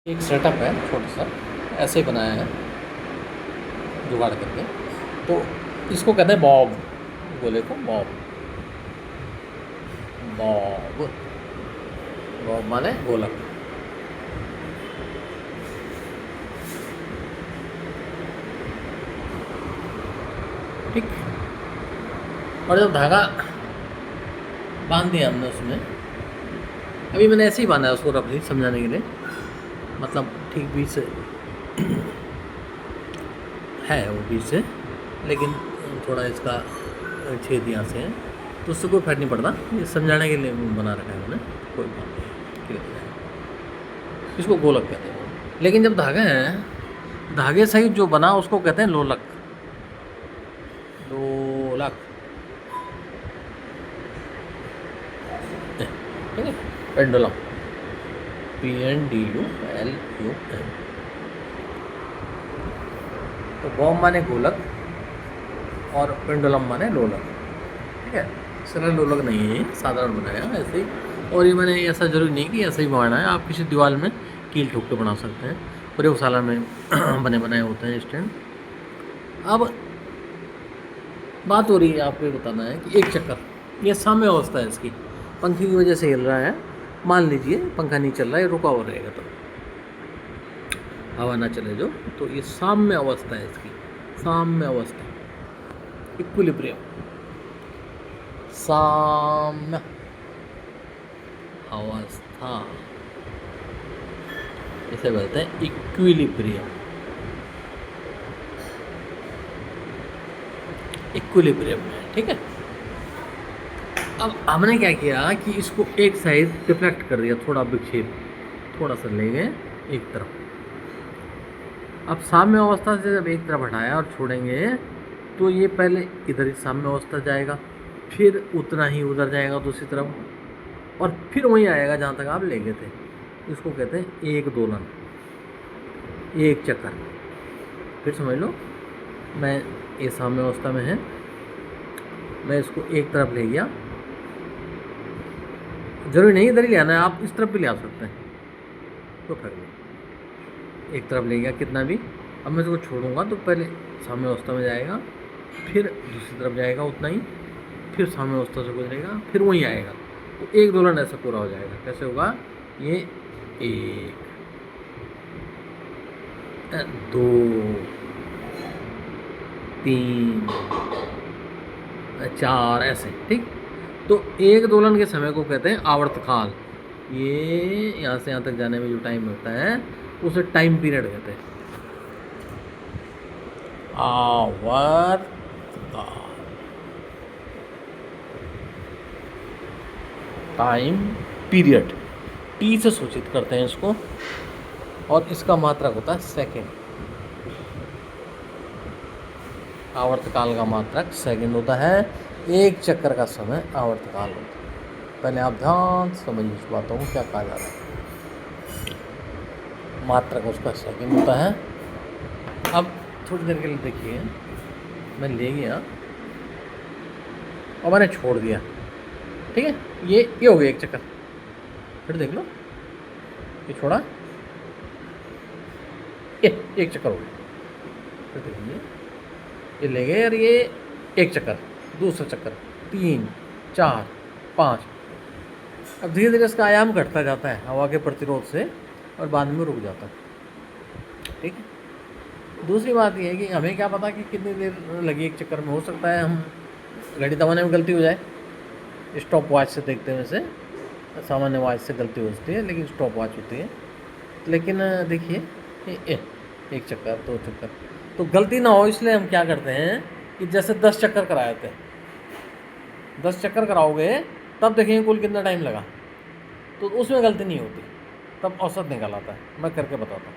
एक सेटअप है छोटा सा, ऐसे ही बनाया है जुगाड़ करके। तो इसको कहते हैं बॉब। गोले को बॉब। बॉब बॉब माने गोलक। ठीक। और जब धागा बांध दिया हमने उसमें, अभी मैंने ऐसे ही बांधा है उसको रफली समझाने के लिए, मतलब ठीक बीच से है वो बीच से, लेकिन थोड़ा इसका छेद यहाँ से है, तो उससे कोई फर्क नहीं पड़ता। ये समझाने के लिए बना रखा है मैंने, कोई बात नहीं, क्लियर है। इसको गोलक कहते हैं। लेकिन जब धागे हैं, धागे सहित जो बना उसको कहते हैं लोलक। लोलक, ठीक है। Pendulum, PNDULUM। तो बॉब माने गोलक और पेंडुलम माने लोलक, ठीक है। सरल लोलक नहीं है, साधारण बनाया ऐसे ही। और ये मैंने ऐसा जरूरी नहीं कि ऐसे ही बनाना है, आप किसी दीवार में कील ठोक के बना सकते हैं। प्रयोगशाला में बने बनाए होते हैं स्टैंड। अब बात हो रही है, आपको ये बताना है कि एक चक्कर, ये साम्य अवस्था है इसकी, पंखे की वजह से हिल रहा है। मान लीजिए पंखा नहीं चल रहा है, रुका हुआ रहेगा, तो हवा ना चले जो, तो ये साम्य अवस्था है इसकी। साम्य अवस्था, इक्विलिब्रियम, साम्य अवस्था, इसे बोलते हैं इक्विलिब्रियम। इक्विलिब्रियम में, ठीक है। अब हमने क्या किया कि इसको एक साइड डिफ्लेक्ट कर दिया, थोड़ा विक्षेप, थोड़ा सा ले गए एक तरफ। अब साम्य अवस्था से जब एक तरफ हटाया और छोड़ेंगे, तो ये पहले इधर ही साम्य अवस्था जाएगा, फिर उतना ही उधर जाएगा दूसरी तरफ, और फिर वहीं आएगा जहाँ तक आप ले गए थे। इसको कहते हैं एक दोलन, एक चक्कर। फिर समझ लो, मैं ये साम्य अवस्था में है, मैं इसको एक तरफ ले गया, जरूरी नहीं इधर ही ले आना है, आप इस तरफ भी ले आ सकते हैं, तो फिर एक तरफ ले गया कितना भी। अब मैं इसको छोड़ूंगा तो पहले साम्य अवस्था में जाएगा, फिर दूसरी तरफ जाएगा उतना ही, फिर साम्य अवस्था से गुजरेगा, फिर वहीं आएगा। तो एक दोलन ऐसा पूरा हो जाएगा। कैसे होगा ये? एक, दो, तीन, चार, ऐसे, ठीक। तो एक दोलन के समय को कहते हैं आवर्तकाल। ये यहाँ से यहाँ तक जाने में जो टाइम होता है उसे टाइम पीरियड कहते हैं। आवर्तकाल, टाइम पीरियड, टी से सूचित करते हैं इसको, और इसका मात्रक होता है सेकेंड। आवर्तकाल का मात्रक सेकेंड होता है। एक चक्कर का समय आवर्तकाल होता है। पहले आप ध्यान से समझिए इस बातों को, क्या कहा जा रहा है। मात्रक उसका सेकेंड होता है। अब थोड़ी देर के लिए देखिए, मैं ले गया और मैंने छोड़ दिया, ठीक है। ये हो गया एक चक्कर। फिर देख लो, ये छोड़ा, एक चक्कर हो गया। फिर देखिए, ये ले गए और ये एक चक्कर, दूसरा चक्कर, 3, 4, 5। अब धीरे धीरे इसका आयाम घटता जाता है हवा के प्रतिरोध से, और बाद में रुक जाता है, ठीक है। दूसरी बात यह है कि हमें क्या पता कि कितनी देर लगी एक चक्कर में। हो सकता है हम घड़ी दबाने में गलती हो जाए, स्टॉप वॉच से देखते हैं, वैसे सामान्य वॉच से गलती हो सकती है, लेकिन स्टॉप वॉच होती है। लेकिन देखिए, एक चक्कर, दो चक्कर, तो गलती ना हो इसलिए हम क्या करते हैं कि जैसे 10 चक्कर कराए थे, 10 चक्कर कराओगे तब देखेंगे कुल कितना टाइम लगा, तो उसमें गलती नहीं होती, तब औसत निकल आता है। मैं करके बताता हूँ।